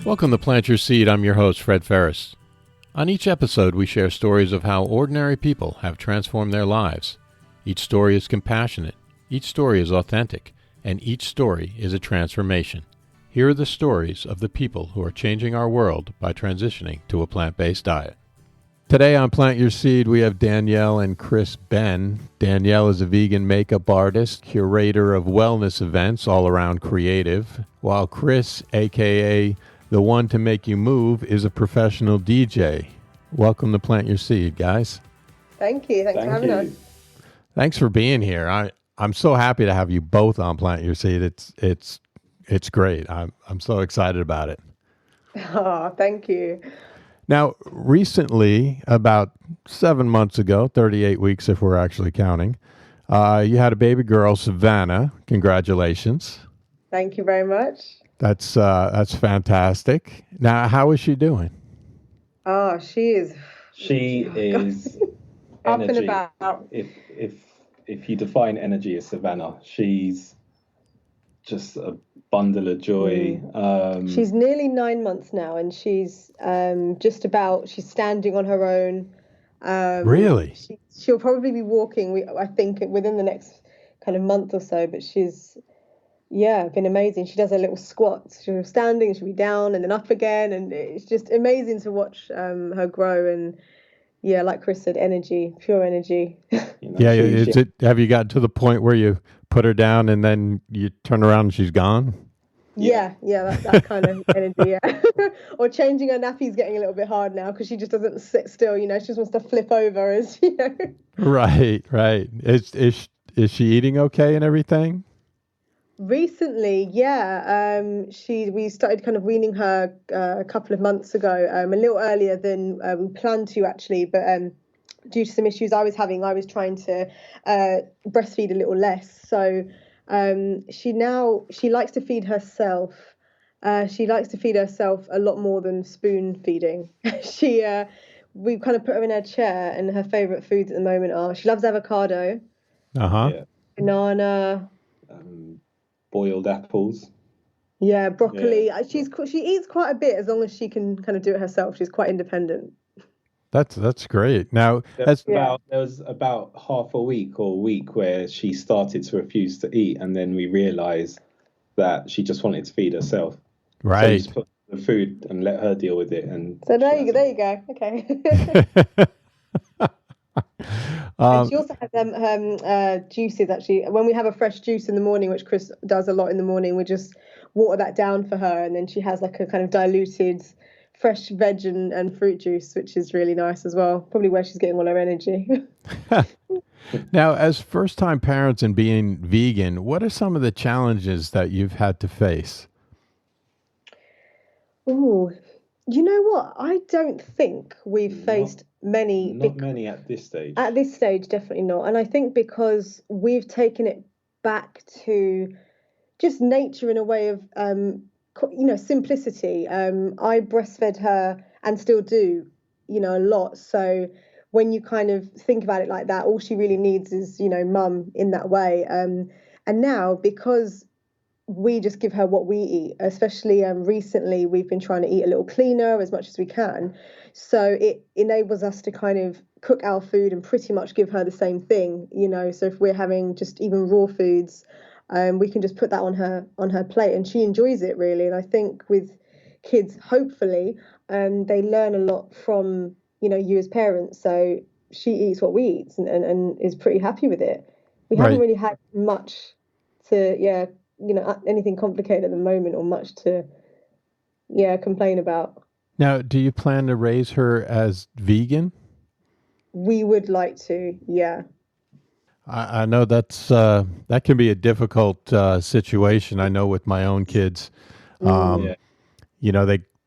Welcome to Plant Your Seed. I'm your host, Fred Ferris. On each episode, we share stories of how ordinary people have transformed their lives. Each story is compassionate, each story is authentic, and each story is a transformation. Here are the stories of the people who are changing our world by transitioning to a plant-based diet. Today on Plant Your Seed, we have Danielle and Chris Benn. Danielle is a vegan makeup artist, curator of wellness events, all-around creative, while Chris, a.k.a. the one to make you move, is a professional DJ. Welcome to Plant Your Seed, guys. Thank you. Thanks for having us. Thanks for being here. I'm so happy to have you both on Plant Your Seed. It's great. I'm so excited about it. Oh, thank you. Now, recently, about 7 months ago, 38 weeks if we're actually counting, you had a baby girl, Savannah. Congratulations. Thank you very much. That's fantastic. Now, how is she doing? Oh, she is up and about. If you define energy as Savannah, she's just a bundle of joy. She's nearly 9 months now, and she's she's standing on her own. Really? She'll probably be walking, I think, within the next kind of month or so, but she's been amazing. She does her little squats. She'll be standing, she'll be down and then up again, and it's just amazing to watch her grow. And yeah, like Chris said, energy, pure energy. Have you gotten to the point where you put her down and then you turn around and she's gone? Yeah, that kind of energy, yeah. Or changing her nappy's getting a little bit hard now because she just doesn't sit still, she just wants to flip over as, Right. Is she eating okay and everything? Recently, yeah. We started kind of weaning her a couple of months ago, a little earlier than we planned to actually, but due to some issues I was having, I was trying to breastfeed a little less. So she likes to feed herself. She likes to feed herself a lot more than spoon feeding. We kind of put her in her chair, and her favorite foods at the moment are, she loves avocado, banana, boiled apples. Yeah, broccoli. Yeah. She eats quite a bit as long as she can kind of do it herself. She's quite independent. That's great. Now, there was about half a week or a week where she started to refuse to eat, and then we realized that she just wanted to feed herself. Right. So we just put the food and let her deal with it. And so there you go. Okay. And she also has juices, actually. When we have a fresh juice in the morning, which Chris does a lot in the morning, we just water that down for her, and then she has like a kind of diluted fresh veg and fruit juice, which is really nice as well. Probably where she's getting all her energy. Now, as first-time parents and being vegan, what are some of the challenges that you've had to face? Oh, you know what? I don't think we've faced many. Not many at this stage. At this stage, definitely not. And I think because we've taken it back to just nature in a way of, simplicity. I breastfed her and still do, a lot. So when you kind of think about it like that, all she really needs is, mum in that way. And now, because we just give her what we eat, especially recently, we've been trying to eat a little cleaner as much as we can. So it enables us to kind of cook our food and pretty much give her the same thing, So if we're having just even raw foods, we can just put that on her plate, and she enjoys it really. And I think with kids, hopefully, they learn a lot from, you as parents. So she eats what we eat and is pretty happy with it. We haven't really had much to, anything complicated at the moment, or much to, complain about. Now, do you plan to raise her as vegan? We would like to, yeah. I know that can be a difficult situation. I know with my own kids, they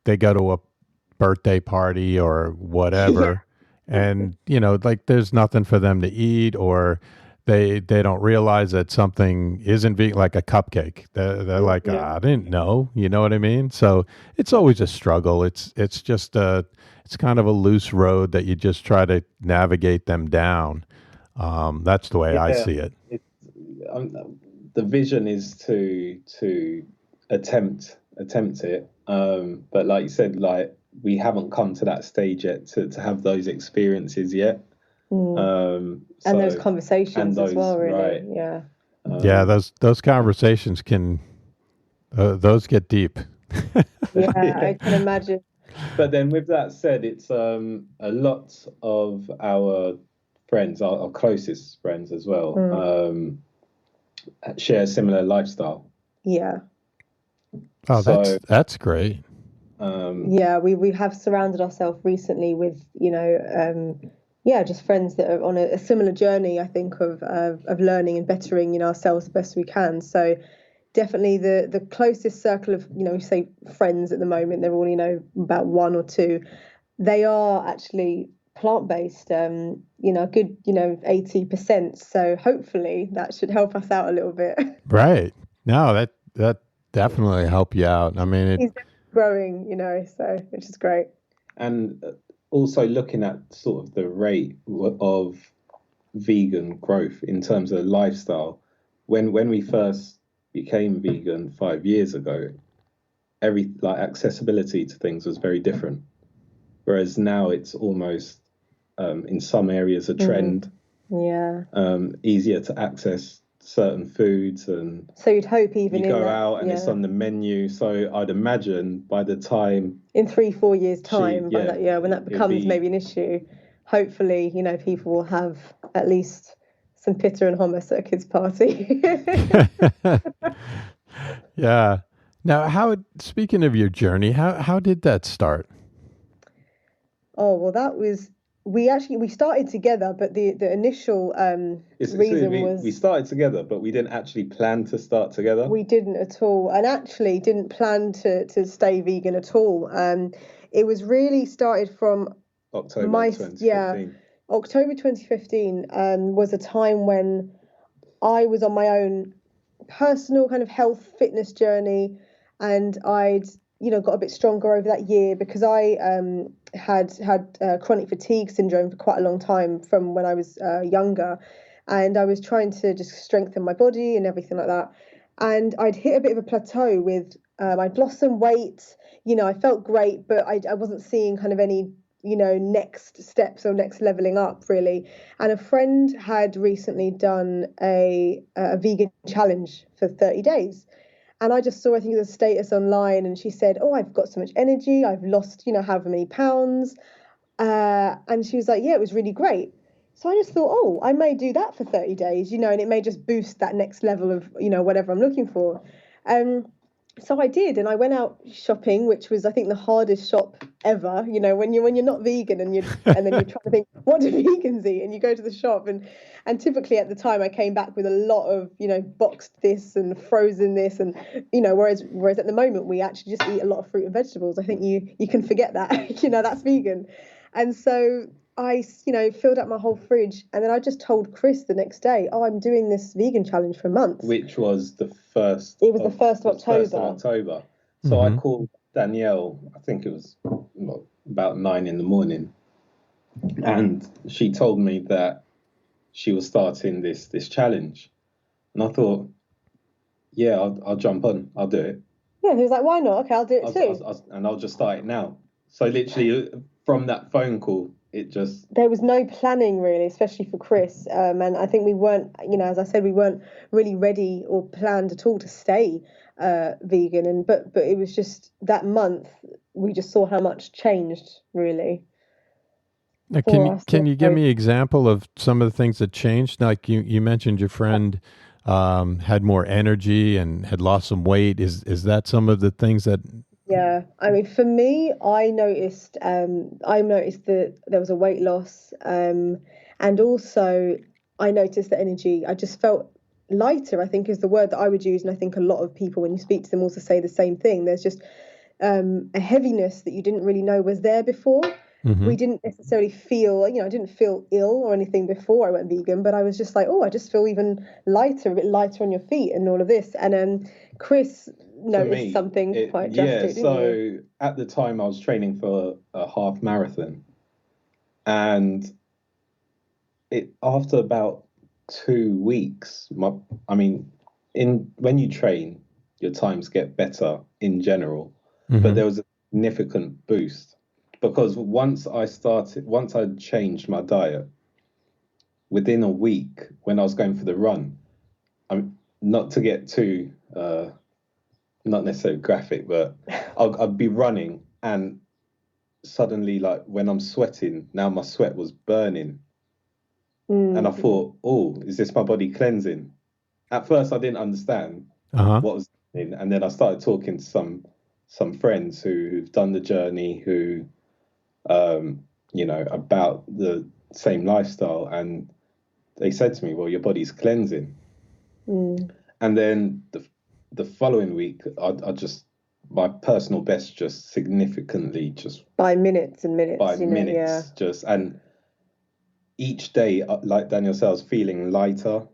go to a birthday party or whatever, and there's nothing for them to eat, or they don't realize that something isn't vegan, like a cupcake. They're like, I didn't know. You know what I mean? So it's always a struggle. It's just it's kind of a loose road that you just try to navigate them down. That's the way I see it. The vision is to attempt it. But like you said, like we haven't come to that stage yet to have those experiences yet. And those conversations as well, really. Right. Yeah. Yeah, those conversations can those get deep. Yeah, I can imagine. But then with that said, it's a lot of our friends, our closest friends as well, share a similar lifestyle. Yeah. Oh, that's great. Yeah, we have surrounded ourselves recently with, just friends that are on a similar journey, I think, of learning and bettering, ourselves the best we can. So definitely the closest circle of, we say friends at the moment, they're all, about one or two. They are actually plant-based, a good, 80%. So hopefully that should help us out a little bit. Right. No, that definitely help you out. I mean, He's growing, so which is great. And also looking at sort of the rate of vegan growth in terms of lifestyle. When we first became vegan 5 years ago, accessibility to things was very different. Whereas now it's almost in some areas a trend. Yeah. Easier to access certain foods, and so you'd hope even you go out and it's on the menu. So I'd imagine by the time in 3-4 years time, when that becomes maybe an issue, hopefully people will have at least some pita and hummus at a kid's party. Yeah. Now, speaking of your journey, how did that start? Oh, well, that was we started together, but the initial reason was we started together, but we didn't actually plan to start together. We didn't at all, and actually didn't plan to stay vegan at all. It was really started from October 2015. October 2015 was a time when I was on my own personal kind of health fitness journey, and I'd got a bit stronger over that year because I had chronic fatigue syndrome for quite a long time from when I was younger, and I was trying to just strengthen my body and everything like that. And I'd hit a bit of a plateau with I'd lost some weight. I felt great, but I wasn't seeing kind of any next steps or next leveling up really. And a friend had recently done a vegan challenge for 30 days. And I just saw, I think, the status online, and she said, "Oh, I've got so much energy. I've lost, however many pounds." And she was like, "Yeah, it was really great." So I just thought, "Oh, I may do that for 30 days, and it may just boost that next level of, whatever I'm looking for." So I did, and I went out shopping, which was, I think, the hardest shop ever. When you're not vegan and then you're trying to think, what do vegans eat? And you go to the shop, and typically at the time I came back with a lot of boxed this and frozen this, and whereas at the moment we actually just eat a lot of fruit and vegetables. I think you can forget that that's vegan. And so I filled up my whole fridge, and then I just told Chris the next day, "Oh, I'm doing this vegan challenge for a month." Which was the first. It was the 1st of October. 1st of October. So I called Danielle. I think it was about 9 a.m, and she told me that she was starting this challenge, and I thought, yeah, I'll jump on. I'll do it. Yeah, he was like, "Why not? Okay, I'll do it too." And I'll just start it now. So literally from that phone call, there was no planning really, especially for Chris, and I think we weren't, as I said, we weren't really ready or planned at all to stay vegan, and but it was just that month we just saw how much changed really. Now, can you give me an example of some of the things that changed? Like you mentioned your friend had more energy and had lost some weight. Is that some of the things that? Yeah, I mean, for me, I noticed that there was a weight loss, and also I noticed the energy. I just felt lighter, I think is the word that I would use, and I think a lot of people, when you speak to them, also say the same thing. There's just a heaviness that you didn't really know was there before. We didn't necessarily feel, I didn't feel ill or anything before I went vegan, but I was just like, oh, I just feel even lighter, a bit lighter on your feet and all of this. And Chris noticed something quite drastic. Yeah, so at the time I was training for a half marathon, and after about 2 weeks, when you train, your times get better in general. but there was a significant boost because once I changed my diet, within a week when I was going for the run, I'm not to get too not necessarily graphic, but I'd be running and suddenly, like when I'm sweating, now my sweat was burning. And I thought, oh, is this my body cleansing? At first, I didn't understand what was happening. And then I started talking to some friends who've done the journey, who, about the same lifestyle. And they said to me, well, your body's cleansing. And then the following week, I just, my personal best just significantly just by minutes and minutes, and each day, like Danielle said, I was feeling lighter.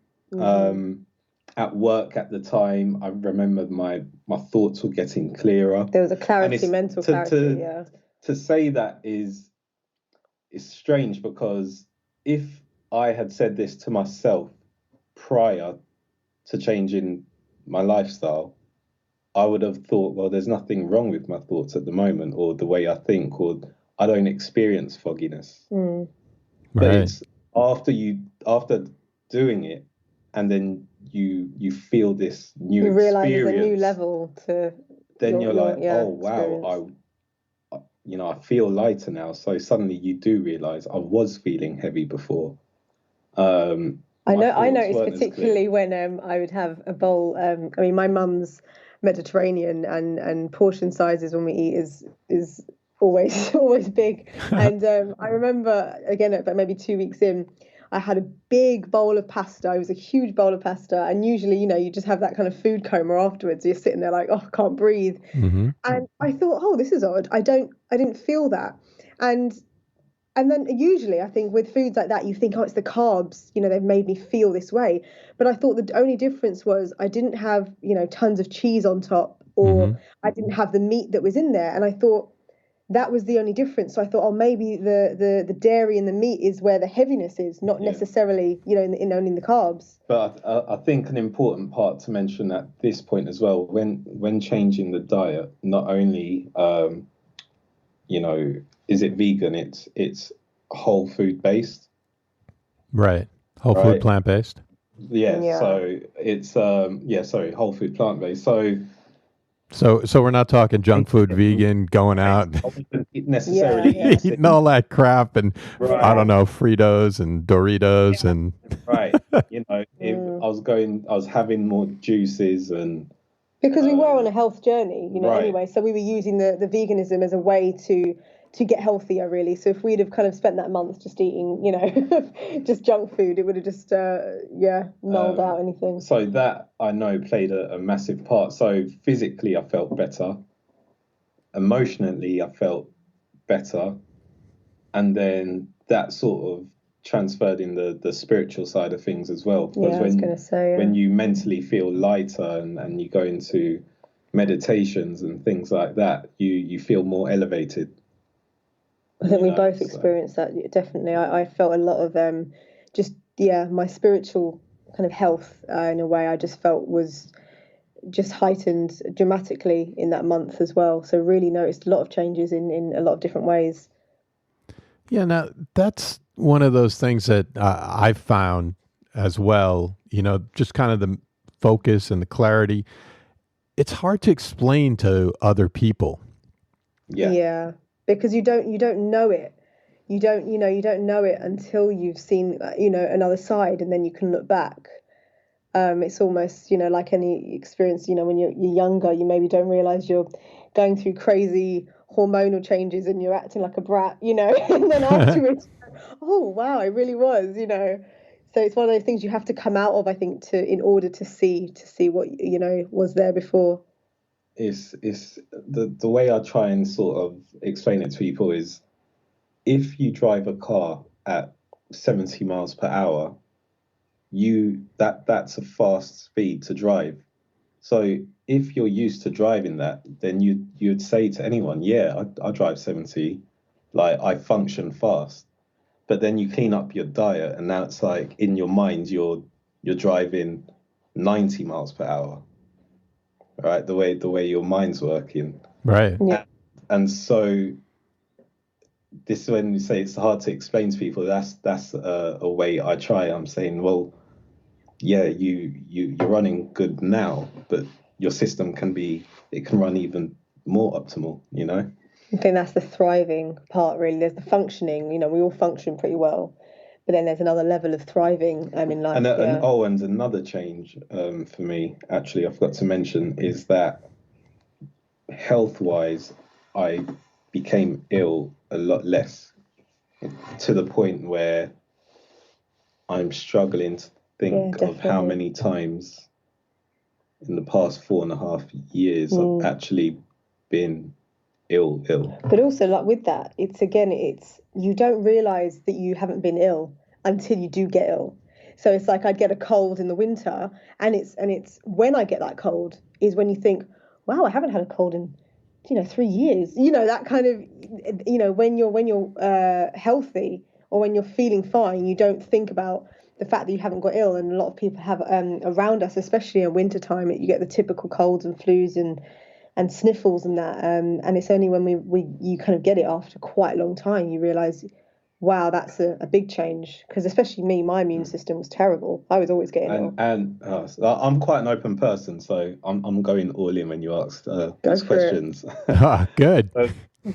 At work at the time, I remember my thoughts were getting clearer. There was a clarity, mental clarity. To say that is strange, because if I had said this to myself prior to changing my lifestyle, I would have thought, well, there's nothing wrong with my thoughts at the moment, or the way I think, or I don't experience fogginess. But it's after doing it, and then you feel this new experience. You realise there's a new level to. Then you're like, oh wow, I feel lighter now. So suddenly you do realise I was feeling heavy before. I noticed particularly when I would have a bowl. I mean, my mum's Mediterranean, and portion sizes when we eat is always big. And I remember, again, about maybe 2 weeks in, I had a big bowl of pasta. It was a huge bowl of pasta, and usually, you just have that kind of food coma afterwards. You're sitting there like, oh, I can't breathe. And I thought, oh, this is odd. I didn't feel that. And then usually I think with foods like that, you think, oh, it's the carbs, they've made me feel this way. But I thought the only difference was I didn't have, tons of cheese on top, or I didn't have the meat that was in there. And I thought that was the only difference. So I thought, oh, maybe the dairy and the meat is where the heaviness is, not necessarily, in the carbs. But I think an important part to mention at this point as well, when changing the diet, not only, is it vegan? It's whole food based. Right. Whole food plant based. Yeah. So it's whole food plant based. So we're not talking junk food, vegan, going out necessarily eating all that crap and I don't know, Fritos and Doritos and I was having more juices, and because we were on a health journey, anyway. So we were using the veganism as a way to get healthier, really. So if we'd have kind of spent that month just eating, just junk food, it would have just, nulled out anything. So that, I know, played a massive part. So physically, I felt better. Emotionally, I felt better. And then that sort of transferred in the spiritual side of things as well. Because when you mentally feel lighter and you go into meditations and things like that, you feel more elevated. I think we both experienced that, definitely. I felt a lot of my spiritual kind of health in a way I just felt was just heightened dramatically in that month as well. So really noticed a lot of changes in a lot of different ways. Yeah, now that's one of those things that I've found as well, just kind of the focus and the clarity. It's hard to explain to other people. Yeah. Because you don't know it. You don't know it until you've seen, another side, and then you can look back. It's almost, like any experience, when you're younger, you maybe don't realize you're going through crazy hormonal changes and you're acting like a brat, and then afterwards, oh, wow, I really was, So it's one of those things you have to come out of, I think, in order to see what, was there before. It's the way I try and sort of explain it to people is, if you drive a car at 70 miles per hour, that's a fast speed to drive. So if you're used to driving that, then you'd say to anyone, I drive 70, like I function fast. But then you clean up your diet, and now it's like in your mind you're driving 90 miles per hour. Right, the way your mind's working. Right. Yeah. And so this is when you say it's hard to explain to people. That's a way I try. I'm saying, well, yeah, you're running good now, but your system can run even more optimal, you know? I think that's the thriving part, really. There's the functioning, we all function pretty well, but then there's another level of thriving in life. And another change for me, actually, I forgot to mention, is that health-wise, I became ill a lot less, to the point where I'm struggling to think of how many times in the past 4.5 years I've actually been ill. But also, like with that, it's you don't realize that you haven't been ill until you do get ill. So it's like I'd get a cold in the winter, and it's when I get that cold is when you think, wow, I haven't had a cold in 3 years. That kind of, when you're healthy, or when you're feeling fine, you don't think about the fact that you haven't got ill. And a lot of people have around us, especially in winter time, you get the typical colds and flus and sniffles and that. And it's only when you kind of get it after quite a long time, you realize, wow, that's a big change. Because especially me, my immune system was terrible. I was always getting ill. And I'm quite an open person, so I'm going all in when you ask those questions. Good.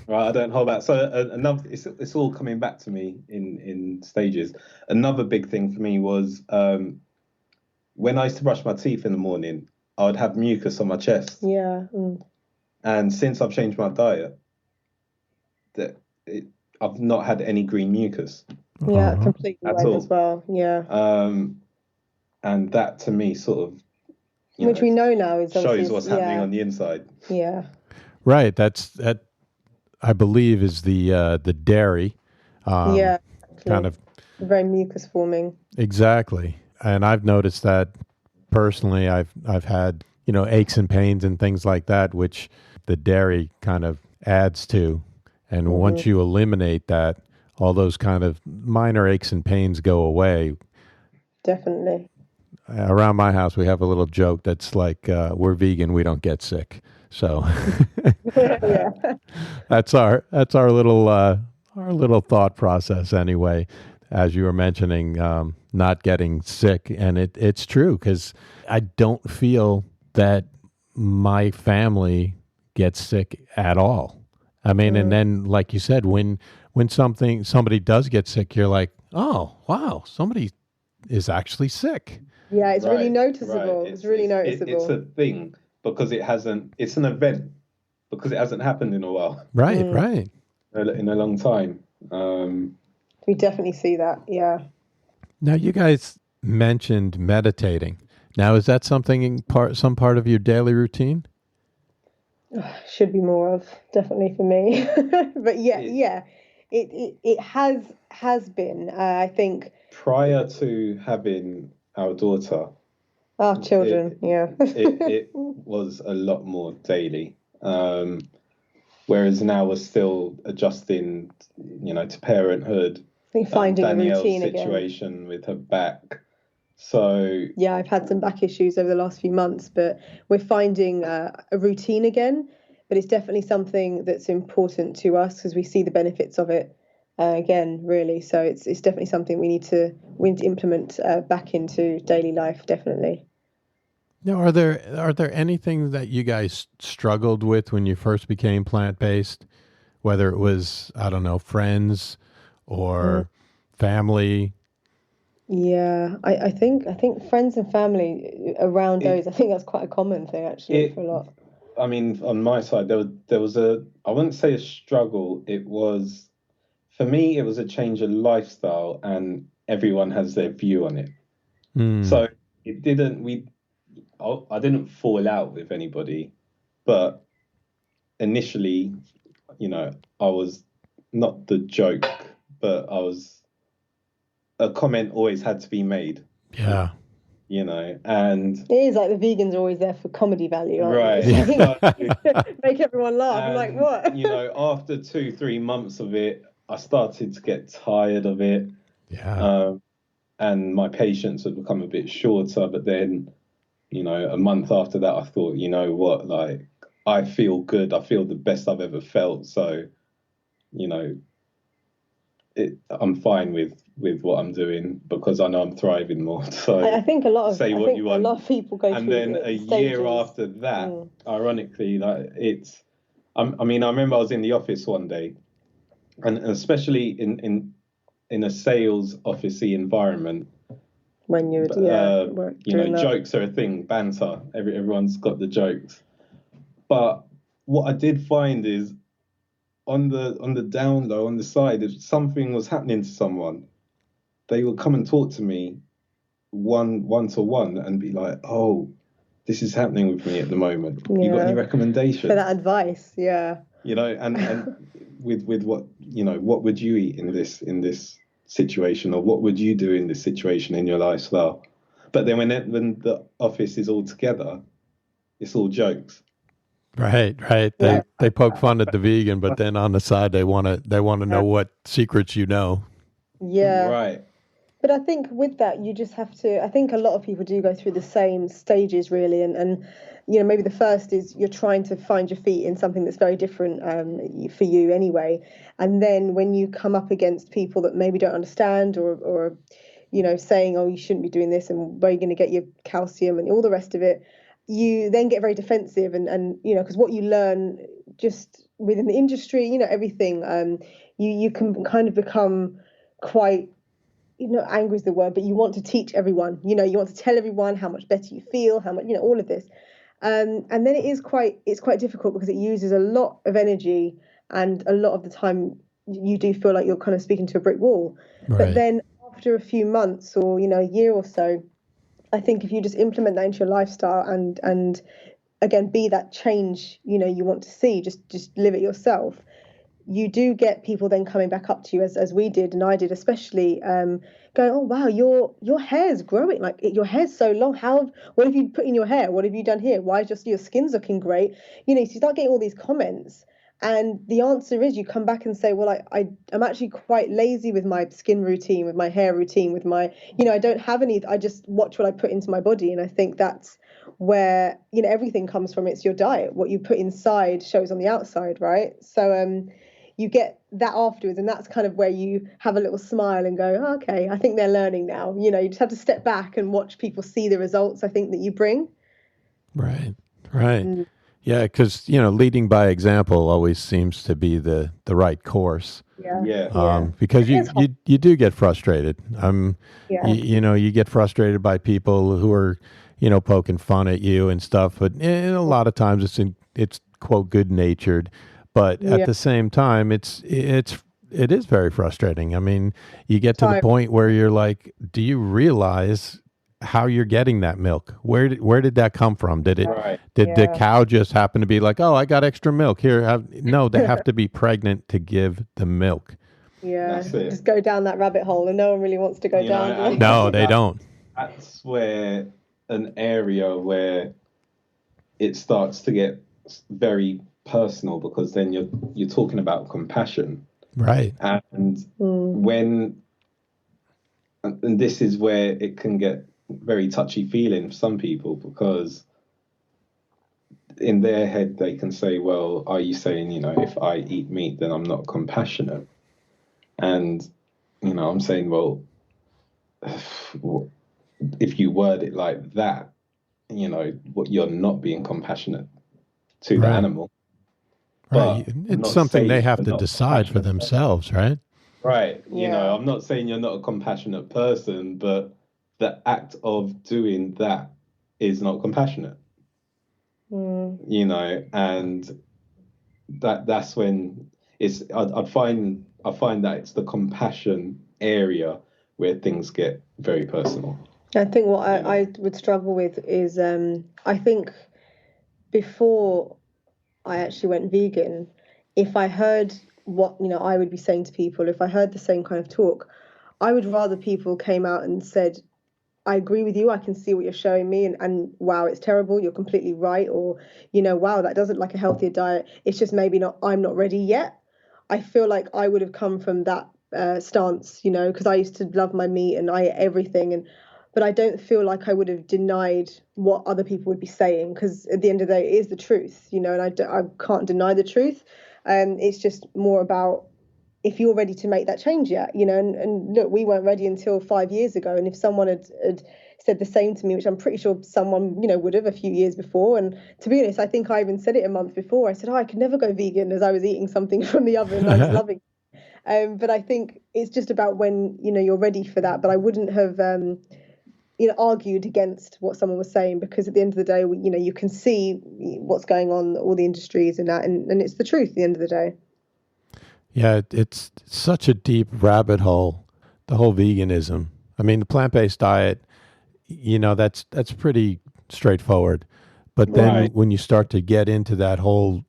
Right, I don't hold back. So another, it's all coming back to me in stages. Another big thing for me was when I used to brush my teeth in the morning, I would have mucus on my chest. Yeah. And since I've changed my diet, I've not had any green mucus. Yeah, completely right as well. Yeah. And that to me sort of, which we know now is shows what's happening on the inside. Yeah. Right. That I believe is the dairy. Yeah. Exactly. Kind of very mucus forming. Exactly. And I've noticed that personally. I've had, aches and pains and things like that, which the dairy kind of adds to. And once you eliminate that, all those kind of minor aches and pains go away. Definitely. Around my house, we have a little joke that's like, we're vegan, we don't get sick. So yeah. that's our little thought process anyway. As you were mentioning, not getting sick, and it's true, because I don't feel that my family gets sick at all. I mean, and then like you said, when somebody does get sick, you're like, oh wow, somebody is actually sick. Yeah, it's really noticeable. Right. It's really noticeable. It's a thing because it's an event because it hasn't happened in a while. Right, right. In a long time. We definitely see that, yeah. Now, you guys mentioned meditating. Now, is that something some part of your daily routine? Should be more of, definitely for me. But yeah, it has been. I think prior to having our daughter, our children, it was a lot more daily. Whereas now we're still adjusting, to parenthood. I think finding Danielle's a routine situation again. with her back. So yeah, I've had some back issues over the last few months, but we're finding a routine again. But it's definitely something that's important to us because we see the benefits of it again, really. So it's definitely something we need to implement back into daily life, definitely. Now, are there anything that you guys struggled with when you first became plant-based? Whether it was, I don't know, friends or family? Yeah, I think friends and family around those. I think that's quite a common thing actually for a lot. I mean, on my side, there was I wouldn't say a struggle. For me, it was a change of lifestyle, and everyone has their view on it. So I didn't fall out with anybody, but initially, I was not the joke, but a comment always had to be made. Yeah. And it is like the vegans are always there for comedy value, aren't they? Make everyone laugh. I'm like, what? After 2-3 months of it, I started to get tired of it. Yeah. And my patience had become a bit shorter, but then, a month after that, I thought, you know what, like, I feel good. I feel the best I've ever felt. So, you know, I'm fine with what I'm doing because I know I'm thriving more. So I think a lot of say what you want. a lot of people go and through then the a stages. year after that, ironically, like I mean, I remember I was in the office one day, and especially in a sales officey environment, when you're jokes are a thing, banter. Everyone's got the jokes. But what I did find is on the down low, on the side, if something was happening to someone, they would come and talk to me one to one and be like, "Oh, this is happening with me at the moment. You got any recommendations for that advice?" Yeah. And with what what would you eat in this situation, or what would you do in this situation in your lifestyle? But then when the office is all together, it's all jokes. Right. They poke fun at the vegan, but then on the side they want to know what secrets you know. Yeah. Right. But I think with that, you just have to. I think a lot of people do go through the same stages, really, and maybe the first is you're trying to find your feet in something that's very different for you anyway, and then when you come up against people that maybe don't understand or saying, "Oh, you shouldn't be doing this," and where you're going to get your calcium and all the rest of it, you then get very defensive, and because what you learn just within the industry, everything, you can kind of become quite. Angry is the word, but you want to teach everyone, you want to tell everyone how much better you feel, how much, all of this. And then it's quite difficult because it uses a lot of energy, and a lot of the time you do feel like you're kind of speaking to a brick wall. Right. But then after a few months or, a year or so, I think if you just implement that into your lifestyle and again, be that change, you want to see, just live it yourself. You do get people then coming back up to you as we did, and I did especially, going, "Oh wow, your hair's growing, like your hair's so long. What have you put in your hair? What have you done here? Why just your skin's looking great?" So you start getting all these comments, and the answer is you come back and say, "Well, I'm actually quite lazy with my skin routine, with my hair routine, with my, I don't have any. I just watch what I put into my body." And I think that's where everything comes from. It's your diet. What you put inside shows on the outside, right? So you get that afterwards, and that's kind of where you have a little smile and go, "Oh, okay, I think they're learning now." You just have to step back and watch people see the results, I think, that you bring. Right. Yeah, because leading by example always seems to be the right course. Because you do get frustrated. You get frustrated by people who are poking fun at you and stuff, but a lot of times it's quote good natured. But at the same time, it is very frustrating. I mean, you get to the point where you're like, do you realize how you're getting that milk? Where did that come from? Did the cow just happen to be like, "Oh, I got extra milk here"? No, they have to be pregnant to give the milk. Yeah, just go down that rabbit hole, and no one really wants to go down. No, they don't. That's where an area where it starts to get very personal, because then you're talking about compassion, right? And and this is where it can get very touchy feeling for some people, because in their head they can say, "Well, are you saying if I eat meat then I'm not compassionate?" And I'm saying, well, if you word it like that, what you're not being compassionate to the animal. Right. It's something they have to decide for themselves, right? Right. I'm not saying you're not a compassionate person, but the act of doing that is not compassionate. And that's when I find that it's the compassion area where things get very personal. I think what I would struggle with is I think before I actually went vegan, if I heard what I would be saying to people, if I heard the same kind of talk, I would rather people came out and said, "I agree with you, I can see what you're showing me, and wow, it's terrible, you're completely right," or "Wow, that does look like a healthier diet, it's just maybe I'm not ready yet." I feel like I would have come from that stance, because I used to love my meat and I ate everything, but I don't feel like I would have denied what other people would be saying, because at the end of the day, it is the truth, and I can't deny the truth. It's just more about if you're ready to make that change yet, and look, we weren't ready until 5 years ago. And if someone had said the same to me, which I'm pretty sure someone, would have a few years before. And to be honest, I think I even said it a month before. I said, I could never go vegan, as I was eating something from the oven. I was loving it. But I think it's just about when, you're ready for that. But I wouldn't have, argued against what someone was saying, because at the end of the day, you can see what's going on, all the industries and that, and it's the truth at the end of the day. Yeah, it's such a deep rabbit hole, the whole veganism. I mean, the plant-based diet, that's pretty straightforward. But then when you start to get into that whole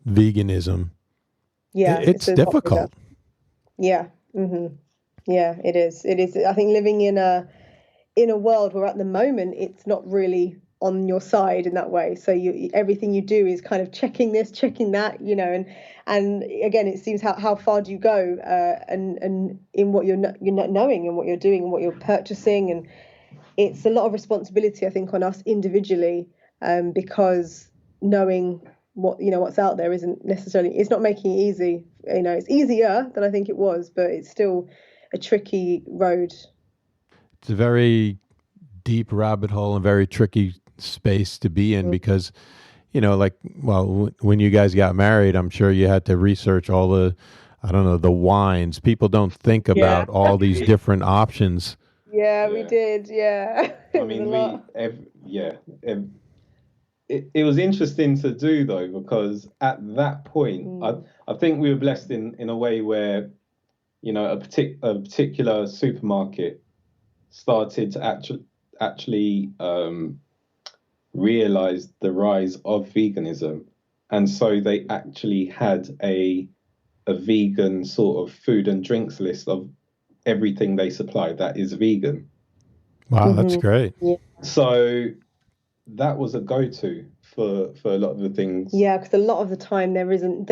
veganism, it's difficult. Yeah. Mm-hmm. Yeah, it is. It is. I think living in a world where at the moment it's not really on your side in that way. So everything you do is kind of checking this, checking that, and again, it seems how far do you go, and in what you're not knowing, and what you're doing, and what you're purchasing, and it's a lot of responsibility, I think, on us individually, because knowing what's out there isn't necessarily, it's not making it easy. It's easier than I think it was, but it's still a tricky road. It's a very deep rabbit hole and very tricky space to be in, because when you guys got married, I'm sure you had to research all the wines. People don't think about all these different options. We did. I mean, it was interesting to do, though, because at that point, I think we were blessed in a way where a particular supermarket started to actually realized the rise of veganism, and so they actually had a vegan sort of food and drinks list of everything they supply that is vegan. Wow, that's great. Yeah. So that was a go-to for a lot of the things. Yeah, because a lot of the time there wasn't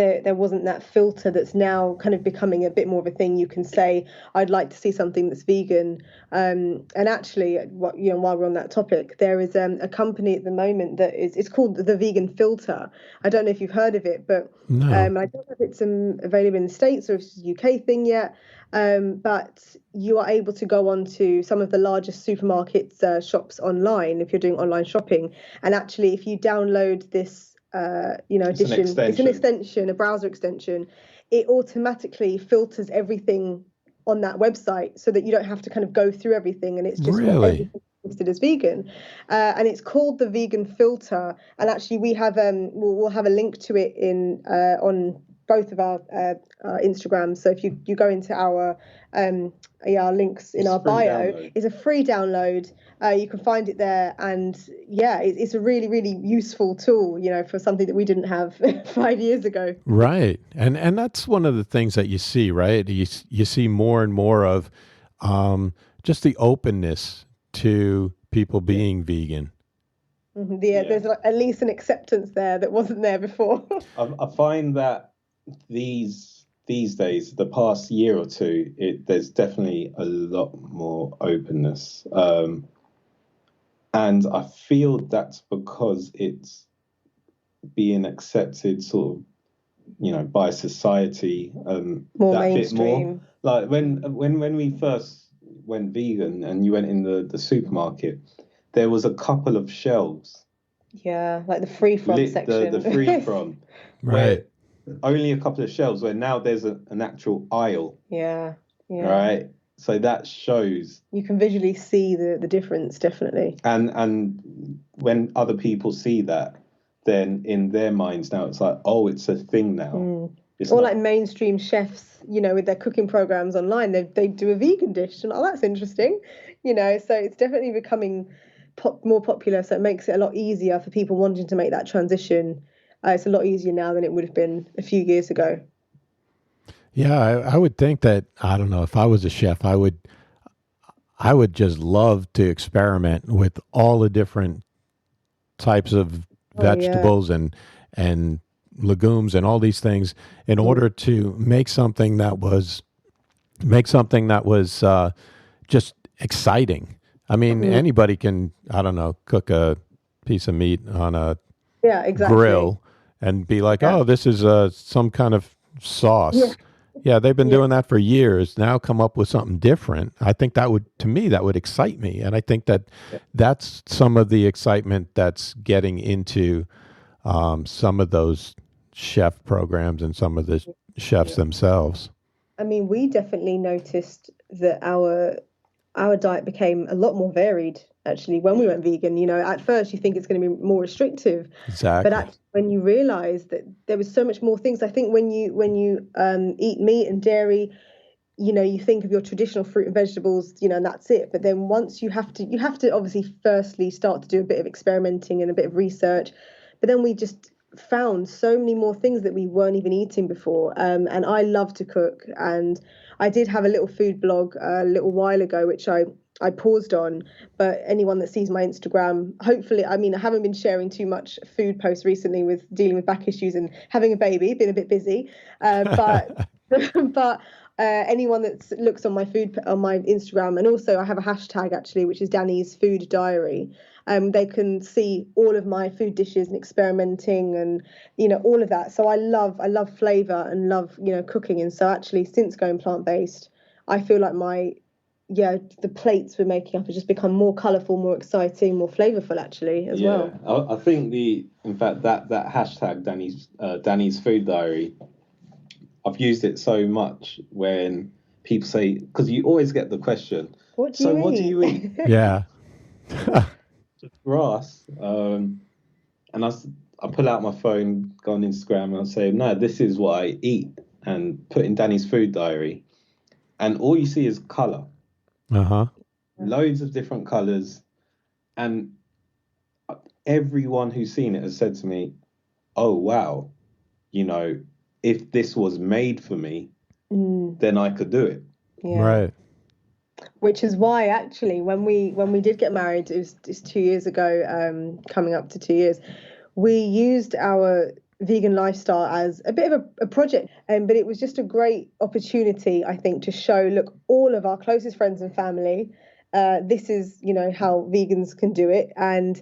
that filter that's now kind of becoming a bit more of a thing. You can say, I'd like to see something that's vegan. And actually, while we're on that topic, there is a company at the moment that it's called the Vegan Filter. I don't know if you've heard of it, but no. I don't know if it's available in the States or if it's a UK thing yet. But you are able to go on to some of the largest supermarkets shops online if you're doing online shopping. And actually, if you download this, edition, it's an extension, a browser extension. It automatically filters everything on that website so that you don't have to kind of go through everything, and it's just really listed as vegan. And it's called the Vegan Filter. And actually, we have we'll have a link to it in on both of our Instagrams. So if you go into our links in our bio, it's a free download. You can find it there, and it's a really, really useful tool, for something that we didn't have 5 years ago. Right, and that's one of the things that you see, right? You see more and more of just the openness to people being vegan. Mm-hmm. There's at least an acceptance there that wasn't there before. I find that these days, the past year or two, there's definitely a lot more openness, and I feel that's because it's being accepted, sort of, by society, more that mainstream. Bit more. Like when we first went vegan, and you went in the supermarket, there was a couple of shelves. Yeah, like the free from section. The free from, right. Only a couple of shelves, where now there's an actual aisle. Yeah. Right. So that shows you can visually see the difference, definitely. And when other people see that, then in their minds now it's like, oh, it's a thing now. It's or like mainstream chefs, with their cooking programs online, they do a vegan dish, and that's interesting, So it's definitely becoming more popular. So it makes it a lot easier for people wanting to make that transition. It's a lot easier now than it would have been a few years ago. Yeah, I would think that, I don't know, if I was a chef, I would just love to experiment with all the different types of vegetables and legumes and all these things in order to make something that was just exciting. I mean, anybody can, I don't know, cook a piece of meat on a grill and be like, oh, this is some kind of sauce. Yeah, they've been doing that for years. Now come up with something different. I think that would excite me. And I think that that's some of the excitement that's getting into some of those chef programs and some of the chefs themselves. I mean, we definitely noticed that our diet became a lot more varied actually when we went vegan. You know, at first you think it's going to be more restrictive, exactly, but actually, when you realize that there was so much more things. I think when you eat meat and dairy, you know, you think of your traditional fruit and vegetables, you know, and that's it. But then once you have to obviously firstly start to do a bit of experimenting and a bit of research, but then we just found so many more things that we weren't even eating before. And I love to cook, and I did have a little food blog a little while ago, which I paused on, but anyone that sees my Instagram, hopefully, I mean, I haven't been sharing too much food posts recently with dealing with back issues and having a baby, been a bit busy, but but anyone that looks on my Instagram, and also I have a hashtag actually, which is Danny's Food Diary. They can see all of my food dishes and experimenting and, you know, all of that. So I love flavor and love, you know, cooking. And so actually, since going plant-based, I feel like the plates we're making up have just become more colorful, more exciting, more flavorful actually as well. I think in fact that hashtag Danny's Food Diary, I've used it so much when people say, because you always get the question, what do you eat? Yeah. Grass. And I pull out my phone, go on Instagram, and I say, no, this is what I eat, and put in Danny's Food Diary, and all you see is color. Loads of different colors, and everyone who's seen it has said to me, oh wow, you know, if this was made for me, then I could do it. Right. Which is why actually when we did get married, it's 2 years ago, coming up to 2 years, we used our vegan lifestyle as a bit of a project, but it was just a great opportunity, I think, to show, look, all of our closest friends and family, this is, you know, how vegans can do it. And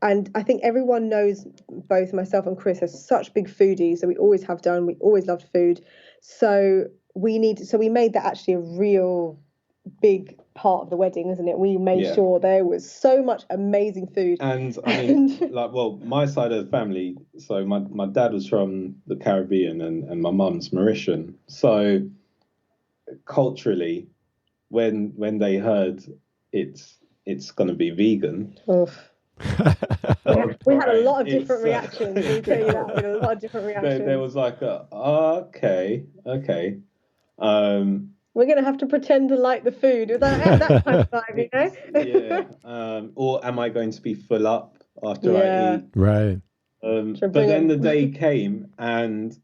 I think everyone knows, both myself and Chris are such big foodies, so we always have done, we always loved food, so we made that actually a real big part of the wedding, isn't it? We made sure there was so much amazing food. And I mean, my side of the family, so my dad was from the Caribbean and my mum's Mauritian. So culturally, when they heard it's going to be vegan, we had a lot of different reactions. Let me tell you that. We had a lot of different reactions. There was like okay. We're going to have to pretend to like the food. At that kind of time, you know? Or am I going to be full up after I eat? Right. But then the day came, and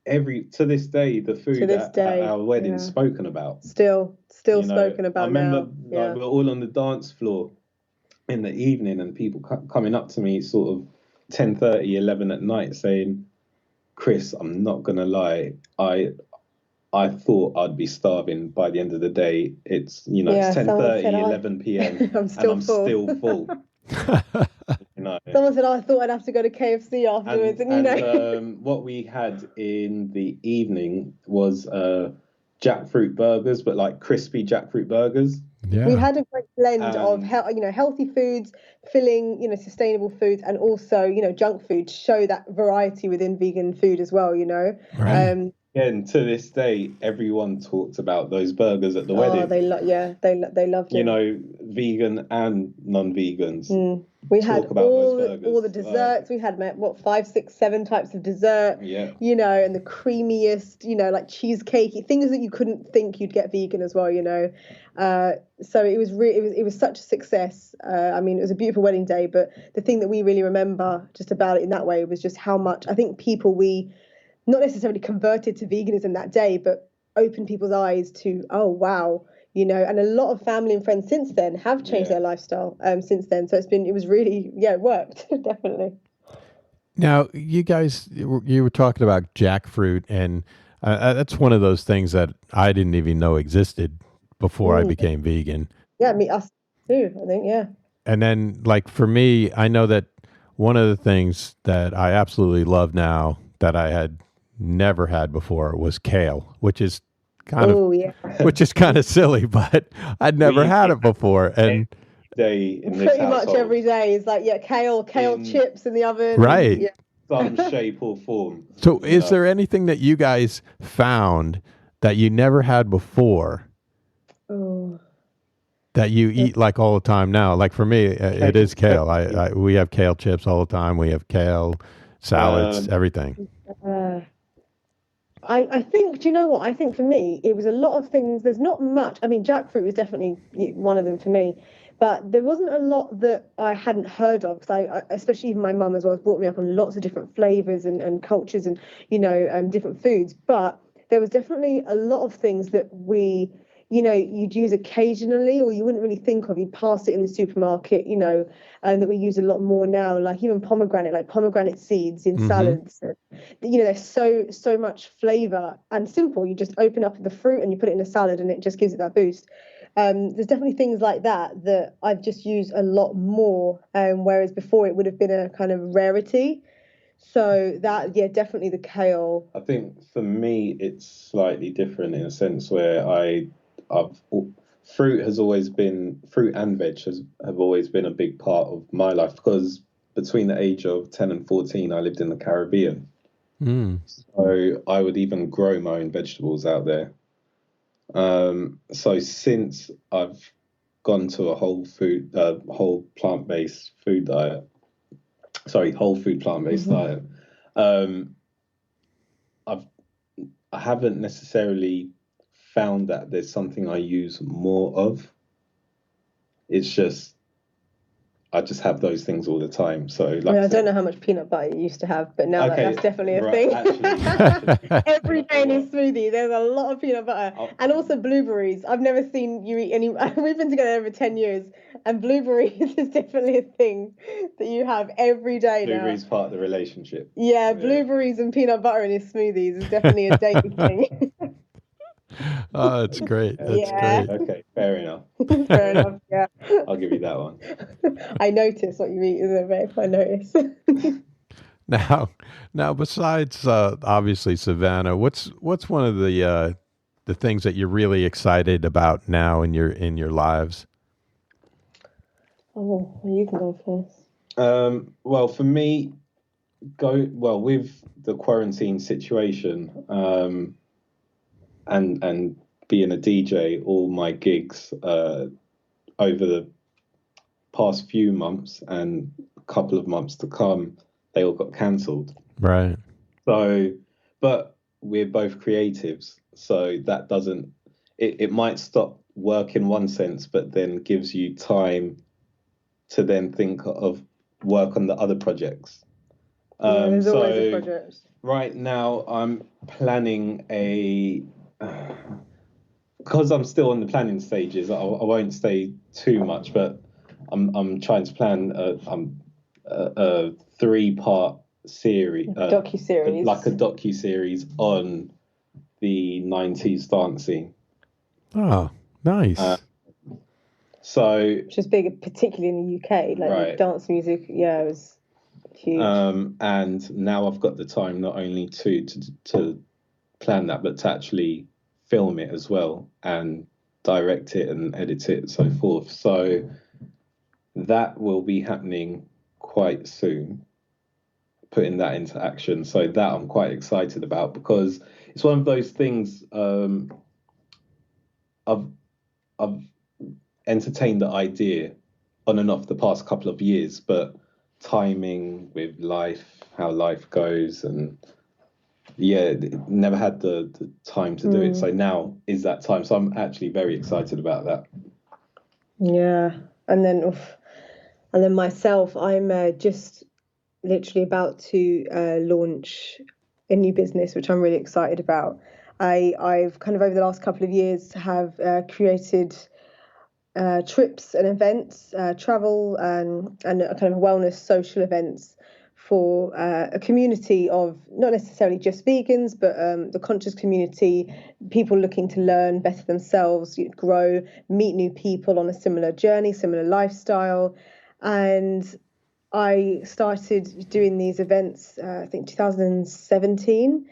to this day, the food at our wedding is spoken about. Still spoken about. I remember we're all on the dance floor in the evening, and people coming up to me sort of 10:30, 11 at night saying, Chris, I'm not going to lie, I thought I'd be starving by the end of the day. It's, you know, it's 10:30, 11 p.m. I'm still full. You know. Someone said, I thought I'd have to go to KFC afterwards. And what we had in the evening was jackfruit burgers, but like crispy jackfruit burgers. Yeah. We had a great blend of healthy foods, filling, you know, sustainable foods, and also, you know, junk food, to show that variety within vegan food as well, you know. Right. And to this day, everyone talked about those burgers at the wedding. They loved it. You know, vegan and non-vegans. We had all the desserts. We had 5, 6, 7 types of dessert. Yeah. You know, and the creamiest, you know, like cheesecakey things that you couldn't think you'd get vegan as well. You know, so it was such a success. I mean, it was a beautiful wedding day. But the thing that we really remember just about it in that way was just how much I think we not necessarily converted to veganism that day, but opened people's eyes to, oh, wow, you know, and a lot of family and friends since then have changed their lifestyle since then. So it worked, definitely. Now, you guys, you were talking about jackfruit, and that's one of those things that I didn't even know existed before I became vegan. Yeah, us too, I think, yeah. And then, like, for me, I know that one of the things that I absolutely love now that I had never had before was kale, which is kind of Oh, yeah. silly, but I'd never We had eat it before. And day in this Pretty much household every day is like, yeah, kale in chips in the oven. And, right. yeah. some shape or form. So, You is know, there anything that you guys found that you never had before Oh, that you eat like all the time now? Like for me, it is kale. We have kale chips all the time. We have kale salads, everything. uh, I think, do you know what? I think for me, it was a lot of things. There's not much. I mean, jackfruit was definitely one of them for me, but there wasn't a lot that I hadn't heard of. Because especially even my mum as well, has brought me up on lots of different flavors and cultures and, different foods. But there was definitely a lot of things that you'd use occasionally or you wouldn't really think of. You'd pass it in the supermarket, and that we use a lot more now, like even pomegranate seeds in Mm-hmm. salads. There's so much flavor and simple. You just open up the fruit and you put it in a salad and it just gives it that boost. There's definitely things like that I've just used a lot more, whereas before it would have been a kind of rarity. So that, yeah, definitely the kale. I think for me it's slightly different in a sense where I've fruit and veg have always been a big part of my life because between the age of 10 and 14 I lived in the Caribbean. Mm. So I would even grow my own vegetables out there. So since I've gone to a whole plant-based food diet, whole food plant-based diet, um, I've I haven't necessarily found that there's something I use more of. It's just I just have those things all the time. So I like mean, I I don't said, know how much peanut butter you used to have, but now okay, that's definitely a right, thing. actually, Every day in his smoothie, there's a lot of peanut butter I'll, and also blueberries. I've never seen you eat any. We've been together over 10 years, and blueberries is definitely a thing that you have every day now. blueberries part of the relationship. Yeah, Yeah. blueberries and peanut butter in his smoothies is definitely a daily thing. Oh, that's great. That's Yeah, great. Okay, fair enough. fair enough. Yeah, I'll give you that one. I notice what you eat, isn't it, babe? I notice. Now, besides obviously Savannah, what's one of the things that you're really excited about now in your lives? Oh, well, you can go first. Well, for me, with the quarantine situation, and being a DJ, all my gigs over the past few months and a couple of months to come, they all got cancelled. Right. So, but we're both creatives, so that doesn't it might stop work in one sense, but then gives you time to then think of work on the other projects. Yeah, there's always a So project. right now I'm planning because I'm still in the planning stages. I won't say too much, but I'm trying to plan a 3-part series, Docu-series. like a docu-series on the 90s dance scene. Oh, nice. So Which is big, particularly in the UK. Like right. the dance music, yeah, it was huge. And now I've got the time not only to plan that, but to actually film it as well and direct it and edit it and so forth. So that will be happening quite soon, putting that into action. So that I'm quite excited about because it's one of those things. I've entertained the idea on and off the past couple of years, but timing with life, how life goes, and yeah, never had the time to do it. So now is that time. So I'm actually very excited about that. Yeah, and then myself, I'm just literally about to launch a new business, which I'm really excited about. I've kind of over the last couple of years have created trips and events, travel and kind of wellness social events for a community of not necessarily just vegans, but the conscious community, people looking to learn better themselves, grow, meet new people on a similar journey, similar lifestyle. And I started doing these events, I think 2017,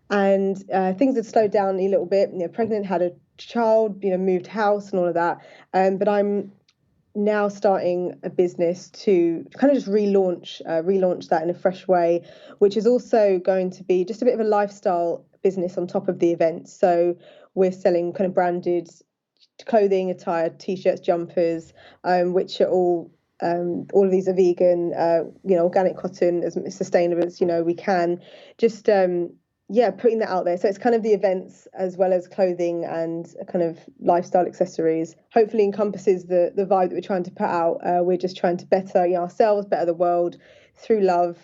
and things had slowed down a little bit. Pregnant, had a child, moved house and all of that. But I'm now starting a business to kind of just relaunch that in a fresh way, which is also going to be just a bit of a lifestyle business on top of the event. So we're selling kind of branded clothing, attire, t-shirts, jumpers, which are all of these are vegan, organic cotton, as sustainable as we can. Just putting that out there. So it's kind of the events as well as clothing and kind of lifestyle accessories. Hopefully encompasses the vibe that we're trying to put out. We're just trying to better ourselves, better the world through love,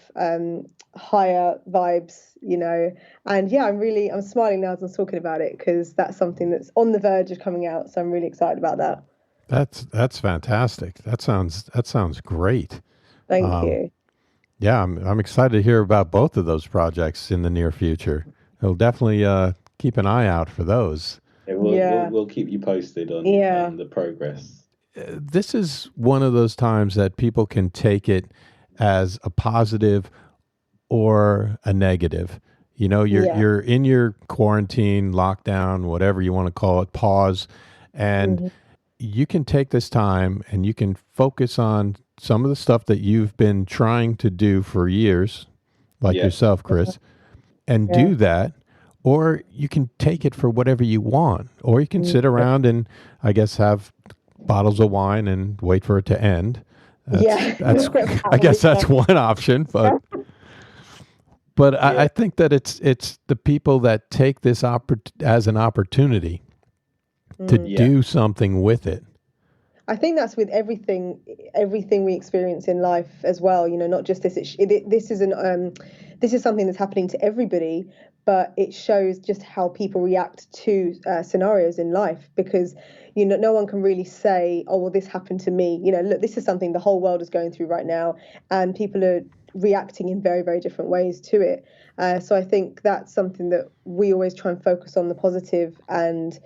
higher vibes, And yeah, I'm smiling now as I'm talking about it, because that's something that's on the verge of coming out. So I'm really excited about that. That's fantastic. That sounds great. Thank you. Yeah, I'm excited to hear about both of those projects in the near future. I'll definitely keep an eye out for those. Yeah, we'll keep you posted on the progress. This is one of those times that people can take it as a positive or a negative. You're in your quarantine, lockdown, whatever you want to call it, pause, and you can take this time and you can focus on some of the stuff that you've been trying to do for years, like yourself, Chris, and do that. Or you can take it for whatever you want, or you can sit around and, I guess, have bottles of wine and wait for it to end. That's I guess that's one option, but I think that it's the people that take this as an opportunity to do something with it. I think that's with everything we experience in life as well. Not just this. This is something that's happening to everybody, but it shows just how people react to scenarios in life, because no one can really say, oh well, this happened to me. Look, this is something the whole world is going through right now, and people are reacting in very, very different ways to it. So I think that's something that we always try and focus on, the positive, and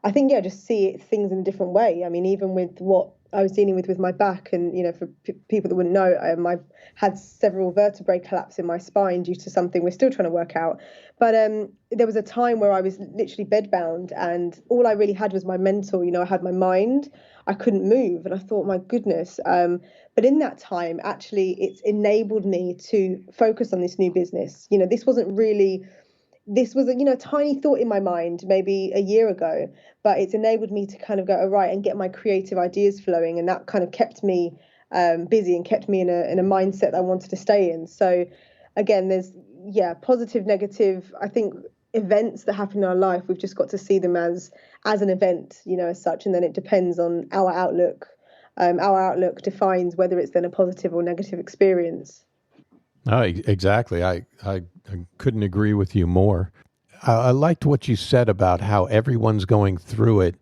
I think, just see things in a different way. I mean, even with what I was dealing with my back, and, for people that wouldn't know, I've had several vertebrae collapse in my spine due to something we're still trying to work out. But there was a time where I was literally bedbound, and all I really had was my mental, I had my mind. I couldn't move. And I thought, my goodness. But in that time, actually, it's enabled me to focus on this new business. This was a tiny thought in my mind maybe a year ago, but it's enabled me to kind of go, all right, and get my creative ideas flowing, and that kind of kept me busy and kept me in a mindset that I wanted to stay in. So again, there's positive, negative. I think events that happen in our life, we've just got to see them as an event, as such, and then it depends on our outlook. Our outlook defines whether it's then a positive or negative experience. Exactly. I couldn't agree with you more. I liked what you said about how everyone's going through it,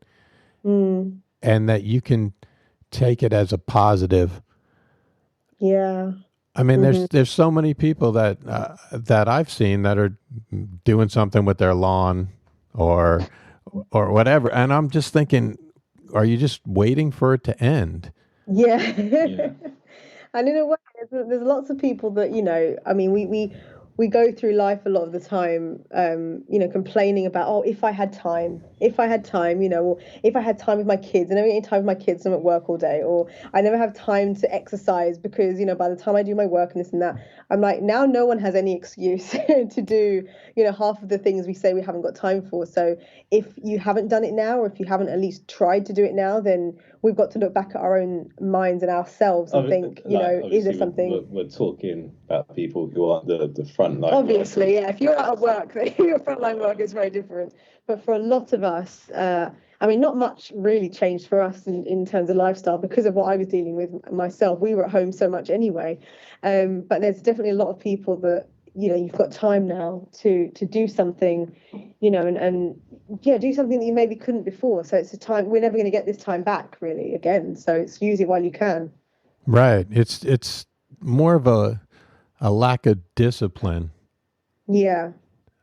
and that you can take it as a positive. Yeah. I mean, there's so many people that I've seen that are doing something with their lawn or whatever, and I'm just thinking, are you just waiting for it to end? Yeah. And in a way, there's lots of people that, I mean, we go through life a lot of the time, complaining about, oh, if I had time, or if I had time with my kids. I never get any time with my kids. I'm at work all day, or I never have time to exercise because, by the time I do my work and this and that, I'm like, now no one has any excuse to do, half of the things we say we haven't got time for. So if you haven't done it now, or if you haven't at least tried to do it now, then we've got to look back at our own minds and ourselves and think, is there something? We're talking about people who are the frontline. Obviously, yeah. If you're out of work, then your frontline work is very different. But for a lot of us, not much really changed for us in terms of lifestyle because of what I was dealing with myself. We were at home so much anyway. But there's definitely a lot of people that, you've got time now to do something, and do something that you maybe couldn't before. So it's a time, we're never going to get this time back really again. So it's use it while you can. Right. It's more of a lack of discipline. Yeah.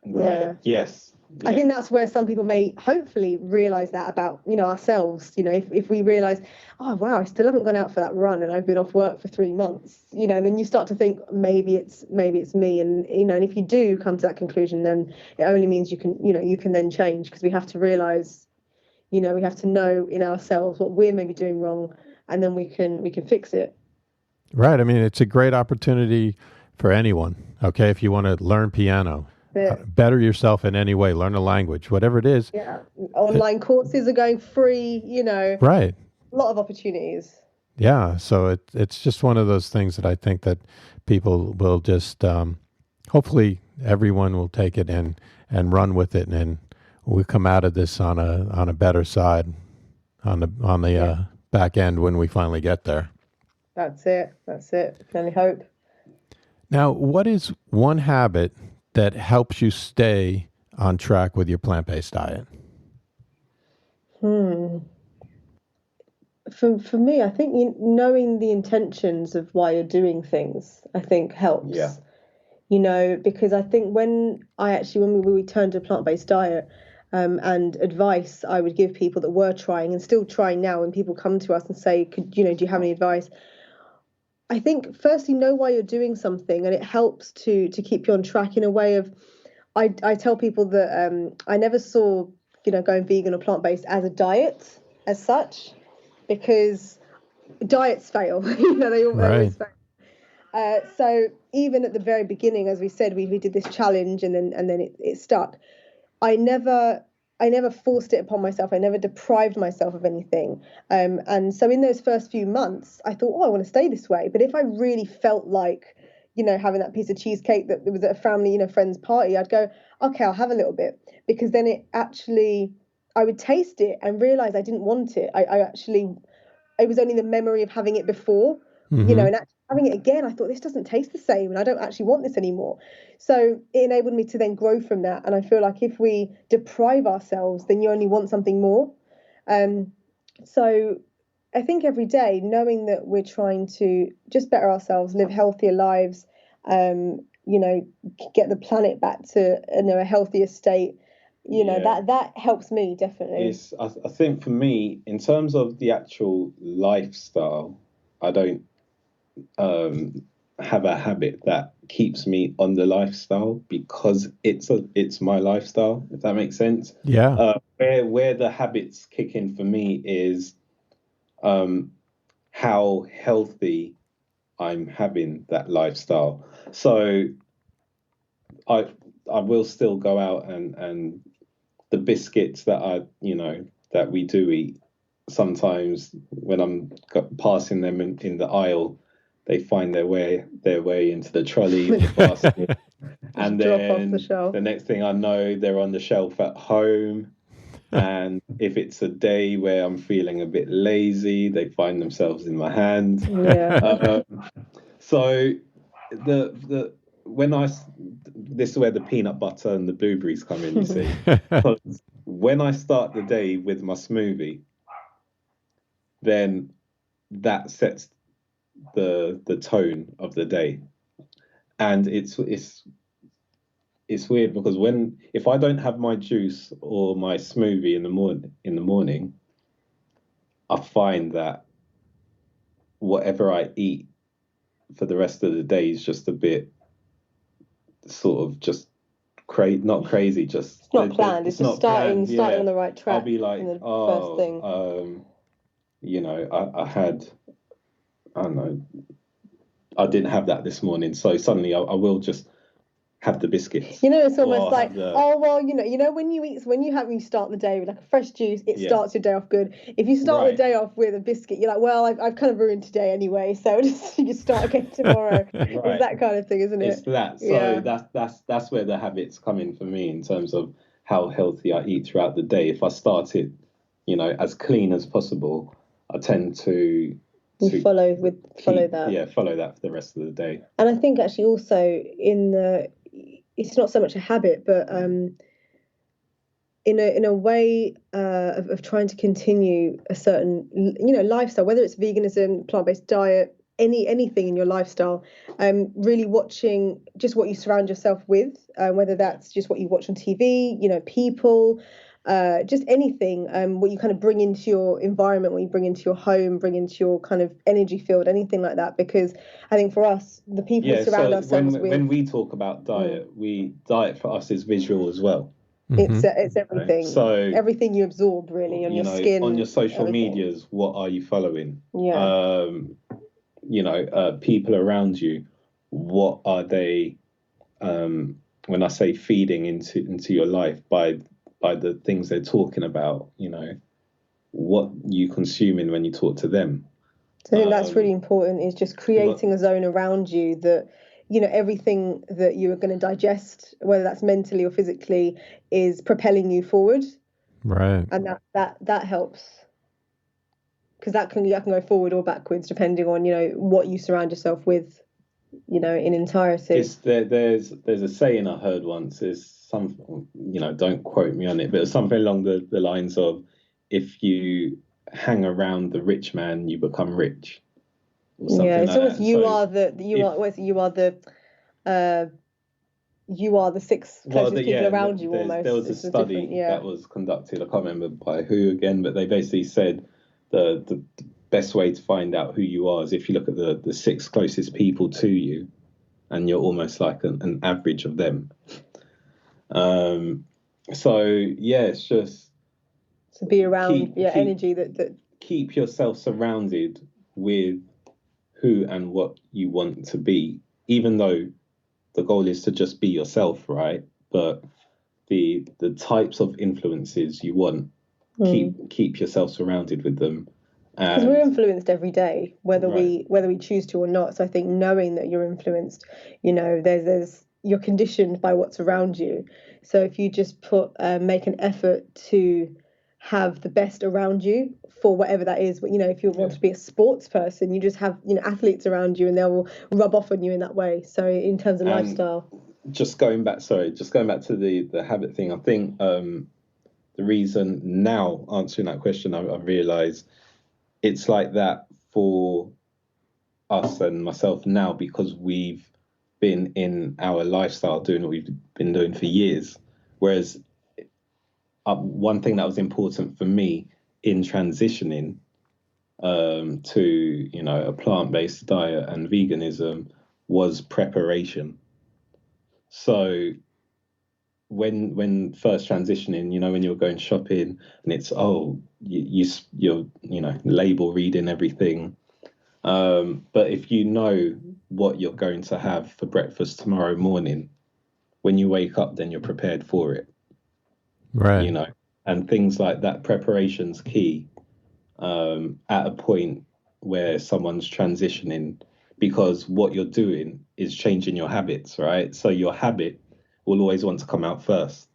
Right. Yeah. Yes. I think that's where some people may hopefully realize that about, ourselves. If we realize, oh, wow, I still haven't gone out for that run and I've been off work for 3 months, then you start to think maybe it's me. And, and if you do come to that conclusion, then it only means you can then change, because we have to realize, we have to know in ourselves what we're maybe doing wrong, and then we can fix it. Right. I mean, it's a great opportunity for anyone. Okay. If you want to learn piano, better yourself in any way, learn a language, whatever it is. Yeah. Online courses are going free, Right. A lot of opportunities. Yeah. So it's just one of those things that I think that people will just, hopefully everyone will take it and run with it. And we'll come out of this on a better side on the back end when we finally get there. That's it. Can only hope. Now, what is one habit that helps you stay on track with your plant-based diet? For me, I think knowing the intentions of why you're doing things, I think helps. Yeah. Because I think when we turned to a plant-based diet, and advice I would give people that were trying and still trying now, when people come to us and say, do you have any advice? I think firstly, know why you're doing something, and it helps to keep you on track in a way of, I tell people that I never saw, going vegan or plant-based as a diet as such, because diets fail. They always fail. So even at the very beginning, as we said, we did this challenge, and then it stuck. I never forced it upon myself. I never deprived myself of anything. And so in those first few months, I thought, I want to stay this way. But if I really felt like, having that piece of cheesecake that was at a family, friend's party, I'd go, okay, I'll have a little bit, because then I would taste it and realize I didn't want it. It was only the memory of having it before, and actually having it again, I thought, this doesn't taste the same, and I don't actually want this anymore. So it enabled me to then grow from that. And I feel like if we deprive ourselves, then you only want something more. So I think every day, knowing that we're trying to just better ourselves, live healthier lives, get the planet back to a healthier state, that helps me definitely. I think for me, in terms of the actual lifestyle, I don't have a habit that keeps me on the lifestyle, because it's my lifestyle, if that makes sense. Yeah. Where the habits kick in for me is how healthy I'm having that lifestyle. So I will still go out, and the biscuits that that we do eat, sometimes when I'm passing them in the aisle, they find their way into the trolley or the basket, and then the next thing I know, they're on the shelf at home. And if it's a day where I'm feeling a bit lazy, they find themselves in my hand. Yeah. So this is where the peanut butter and the blueberries come in, you see. Because when I start the day with my smoothie, then that sets the tone of the day. And it's weird, because if I don't have my juice or my smoothie in the morning, I find that whatever I eat for the rest of the day is just a bit sort of just not crazy, just it's not planned. It's just starting on the right track. I'll be like, first thing. I had, I don't know, I didn't have that this morning, so suddenly I will just have the biscuits. It's almost like, when you start the day with like a fresh juice, it starts your day off good. If you start the day off with a biscuit, you're like, well, I've kind of ruined today anyway, so you start again tomorrow. Right. It's that kind of thing, isn't it? It's that. So that's where the habits come in for me, in terms of how healthy I eat throughout the day. If I start it, as clean as possible, I tend to follow that. Yeah, follow that for the rest of the day. And I think actually also it's not so much a habit, but in a way of trying to continue a certain lifestyle, whether it's veganism, plant-based diet, anything in your lifestyle. Really watching just what you surround yourself with, whether that's just what you watch on TV, people, just anything, what you kind of bring into your environment, what you bring into your home, bring into your kind of energy field, anything like that. Because I think for us, the people we surround ourselves with. When we talk about diet, diet for us is visual as well. It's everything. Right? So everything you absorb, really, on your skin, on your social everything. medias. What are you following? Yeah. People around you. What are they? When I say feeding into your life by the things they're talking about, what you consuming when you talk to them. So I think that's really important, is just creating a zone around you that, everything that you are going to digest, whether that's mentally or physically, is propelling you forward. Right. And that helps. Because that can go forward or backwards depending on, what you surround yourself with, in entirety. There's a saying I heard once, is some, don't quote me on it, but it's something along the lines of, if you hang around the rich man, you become rich. Or something it's like almost that. You are the six closest people around you. Almost. There was a study that was conducted. I can't remember by who again, but they basically said the best way to find out who you are is if you look at the six closest people to you, and you're almost like an average of them. It's just to be around energy that keep yourself surrounded with who and what you want to be, even though the goal is to just be yourself, right? But the types of influences you want, keep yourself surrounded with them. Because we're influenced every day, whether we choose to or not. So I think knowing that you're influenced, there's you're conditioned by what's around you. So if you just make an effort to have the best around you for whatever that is, but if you want to be a sports person, you just have athletes around you, and they will rub off on you in that way. So in terms of lifestyle, just going back to the habit thing, I think the reason, now answering that question, I realised it's like that for us and myself now, because we've been in our lifestyle doing what we've been doing for years. Whereas one thing that was important for me in transitioning to a plant-based diet and veganism was preparation. So when first transitioning, when you're going shopping and it's you're label reading everything, but if you know what you're going to have for breakfast tomorrow morning, when you wake up, then you're prepared for it. Right. And things like that. Preparation's key at a point where someone's transitioning, because what you're doing is changing your habits, right? So your habit will always want to come out first.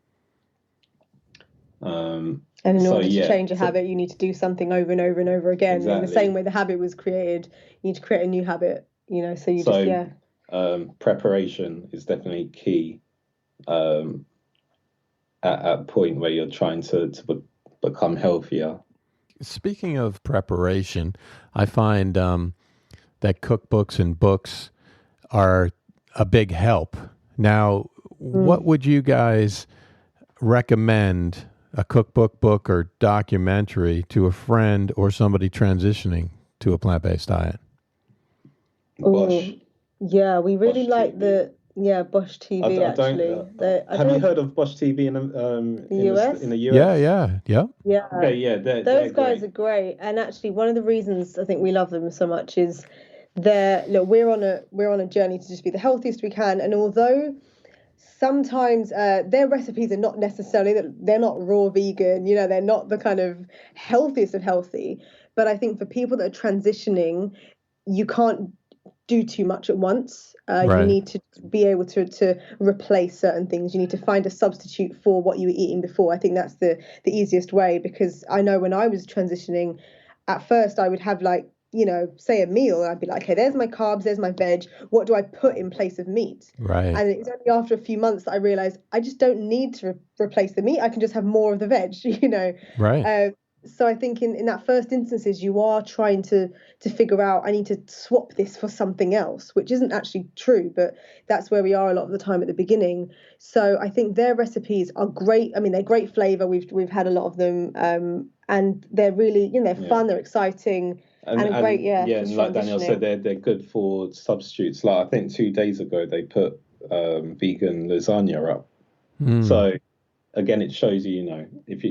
And in order to change a habit, you need to do something over and over and over again. Exactly. In the same way the habit was created, you need to create a new habit, Preparation is definitely key at a point where you're trying to become healthier. Speaking of preparation, I find that cookbooks and books are a big help. Now, what would you guys recommend, a cookbook, book, or documentary, to a friend or somebody transitioning to a plant-based diet? Bosch. Yeah, we really like Bosch TV. Have you heard of Bosch TV in the US? In the US? Yeah. Okay, those guys are great. And actually, one of the reasons I think we love them so much is we're on a journey to just be the healthiest we can. And although sometimes their recipes are not necessarily, they're not raw vegan, they're not the kind of healthiest of healthy. But I think for people that are transitioning, you can't do too much at once. You need to be able to replace certain things. You need to find a substitute for what you were eating before. I think that's the easiest way, because I know when I was transitioning, at first I would have say a meal, and I'd be like, okay, there's my carbs, there's my veg. What do I put in place of meat? Right. And it's only after a few months that I realized I just don't need to replace the meat. I can just have more of the veg, Right. So I think in that first instances, you are trying to figure out, I need to swap this for something else, which isn't actually true, but that's where we are a lot of the time at the beginning. So I think their recipes are great. I mean, they're great flavor. We've had a lot of them, and they're really, they're fun, they're exciting, and great. Yeah, and like Danielle said, they're good for substitutes. Like I think 2 days ago they put vegan lasagna up. So again, it shows you, if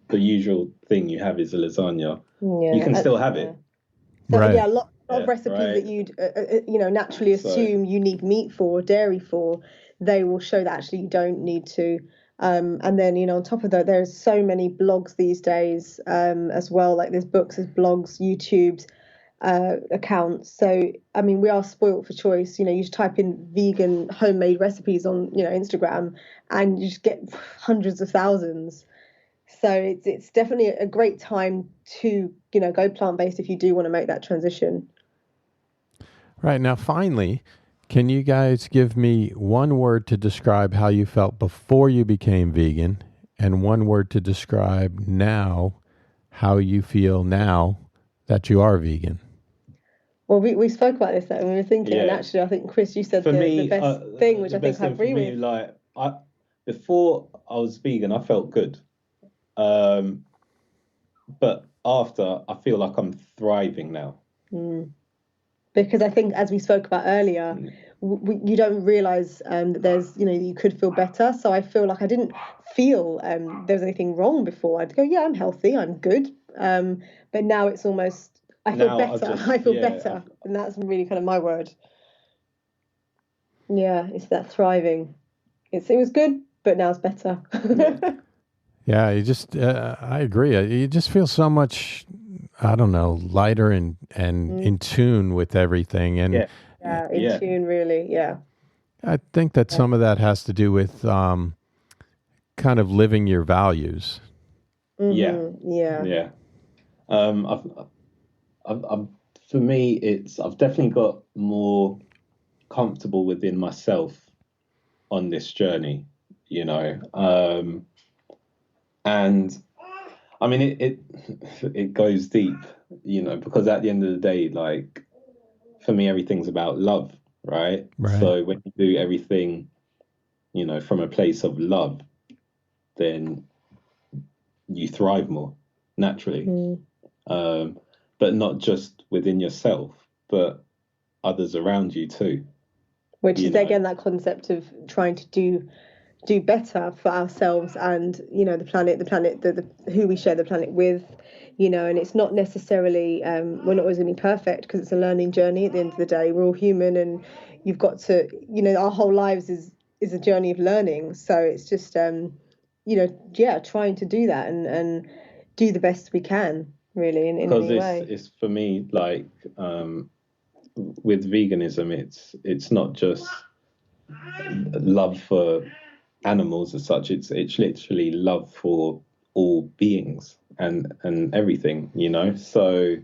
the usual thing you have is a lasagna, you can still have it. So, right. Yeah, a lot of recipes that you'd naturally assume you need meat for or dairy for, they will show that actually you don't need to. And then, on top of that, there's so many blogs these days as well. Like there's books, there's blogs, YouTube's accounts. So, I mean, we are spoilt for choice. You just type in vegan homemade recipes on, Instagram, and you just get hundreds of thousands. So it's definitely a great time to, go plant-based if you do want to make that transition. Right. Now, finally, can you guys give me one word to describe how you felt before you became vegan, and one word to describe now how you feel now that you are vegan? Well, we spoke about this, and we were thinking, and actually, I think, Chris, you said the best thing, which I think I agree with. Like, before I was vegan, I felt good. But after, I feel like I'm thriving now. Because I think, as we spoke about earlier, you don't realize that there's, you could feel better. So I feel like I didn't feel there was anything wrong before. I'd go, yeah, I'm healthy, I'm good. But now it's almost, I feel better. I feel better. And that's really kind of my word. Yeah, it's that thriving. It was good, but now it's better. Yeah, you just, I agree. You just feel so much, I don't know, lighter and in tune with everything. And in tune, really. Yeah. I think that some of that has to do with kind of living your values. Yeah. I've for me, I've definitely got more comfortable within myself on this journey, and I mean, it goes deep, because at the end of the day, like, for me, everything's about love, right? So when you do everything, from a place of love, then you thrive more naturally. But not just within yourself, but others around you too. Which is, again, that concept of trying to do better for ourselves and, the planet, the who we share the planet with, and it's not necessarily, we're not always going to be perfect, because it's a learning journey at the end of the day. We're all human, and you've got to, our whole lives is a journey of learning. So it's just, trying to do that and do the best we can, really, in any way. Because it's for me, like, with veganism, it's not just love for animals as such. It's literally love for all beings and everything, So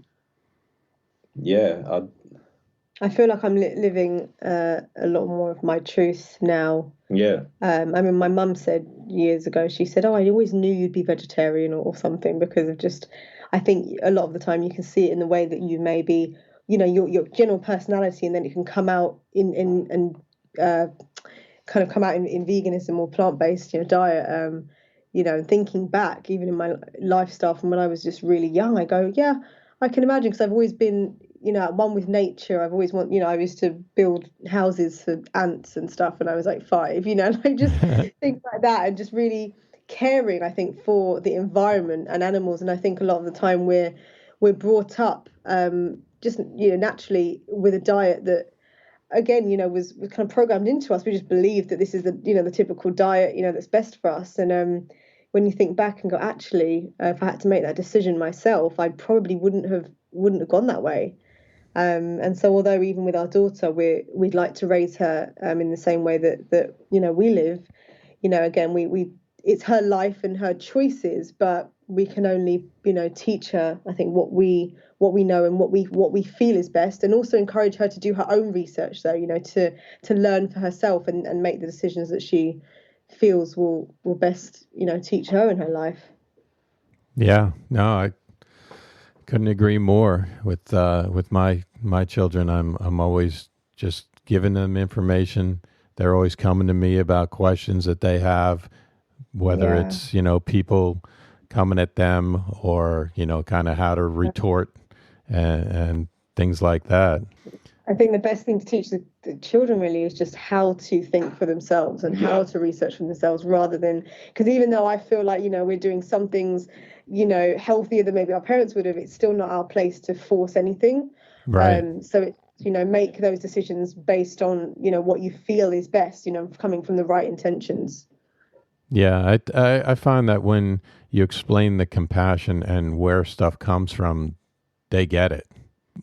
I feel like I'm living a lot more of my truth now. I mean, my mum said years ago, she said, "Oh, I always knew you'd be vegetarian or something," because of just, I think a lot of the time you can see it in the way that you may be, your general personality, and then it can come out in kind of come out in veganism or plant-based diet. Thinking back, even in my lifestyle from when I was just really young, I go, yeah, I can imagine, because I've always been, at one with nature. I've always I used to build houses for ants and stuff when I was like 5, and I just think like that, and just really caring, I think, for the environment and animals. And I think a lot of the time we're brought up just naturally with a diet that, again, was kind of programmed into us. We just believed that this is the typical diet, that's best for us. And when you think back and go, actually, if I had to make that decision myself, I probably wouldn't have gone that way. And so, although even with our daughter, we'd like to raise her in the same way that we live, again, we it's her life and her choices, but we can only teach her, I think, what we know and what we feel is best, and also encourage her to do her own research, though, to learn for herself and make the decisions that she feels will best teach her in her life. Yeah, no, I couldn't agree more with my children. I'm always just giving them information. They're always coming to me about questions that they have, whether it's, people coming at them or, kind of how to retort and things like that. I think the best thing to teach the children really is just how to think for themselves and how to research for themselves, rather than, because even though I feel like, we're doing some things, healthier than maybe our parents would have, it's still not our place to force anything. Right. So it's, make those decisions based on, what you feel is best, coming from the right intentions. Yeah, I find that when you explain the compassion and where stuff comes from, they get it.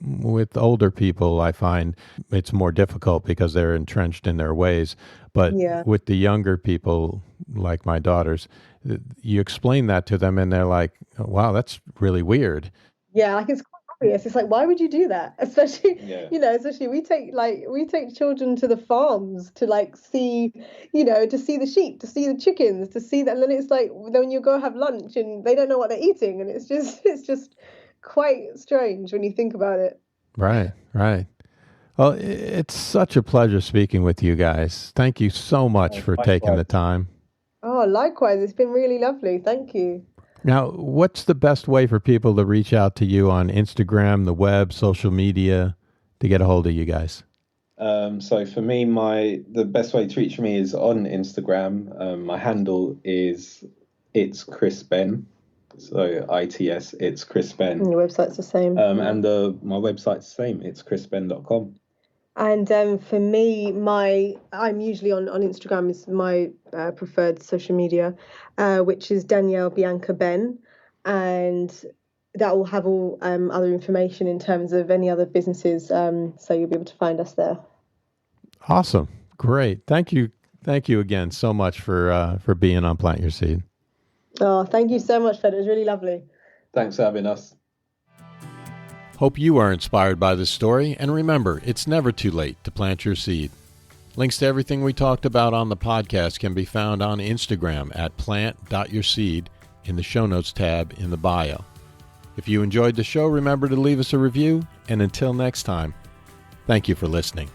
With older people, I find it's more difficult because they're entrenched in their ways. But with the younger people, like my daughters, you explain that to them and they're like, wow, that's really weird. Yeah, like it's quite obvious. It's like, why would you do that? Especially, especially we take children to the farms to see, to see the sheep, to see the chickens, to see that. And then it's like, then you go have lunch and they don't know what they're eating. And it's just quite strange when you think about it. Right. Well, it's such a pleasure speaking with you guys. Thank you so much for taking the time. Oh, likewise. It's been really lovely. Thank you. Now, what's the best way for people to reach out to you on Instagram, the web, social media, to get a hold of you guys? So for me, the best way to reach me is on Instagram. My handle is It's Chris Benn. So ITS, It's Chris Benn. And your website's the same. And my website's the same. It's chrisbenn.com. And for me, I'm usually on Instagram is my preferred social media, which is Danielle Bianca Benn, and that will have all other information in terms of any other businesses. So you'll be able to find us there. Awesome, great, thank you again so much for being on Plant Your Seed. Oh, thank you so much, Fred. It was really lovely. Thanks for having us. Hope you are inspired by this story, and remember, it's never too late to plant your seed. Links to everything we talked about on the podcast can be found on Instagram at plant.yourseed in the show notes tab in the bio. If you enjoyed the show, remember to leave us a review, and until next time, thank you for listening.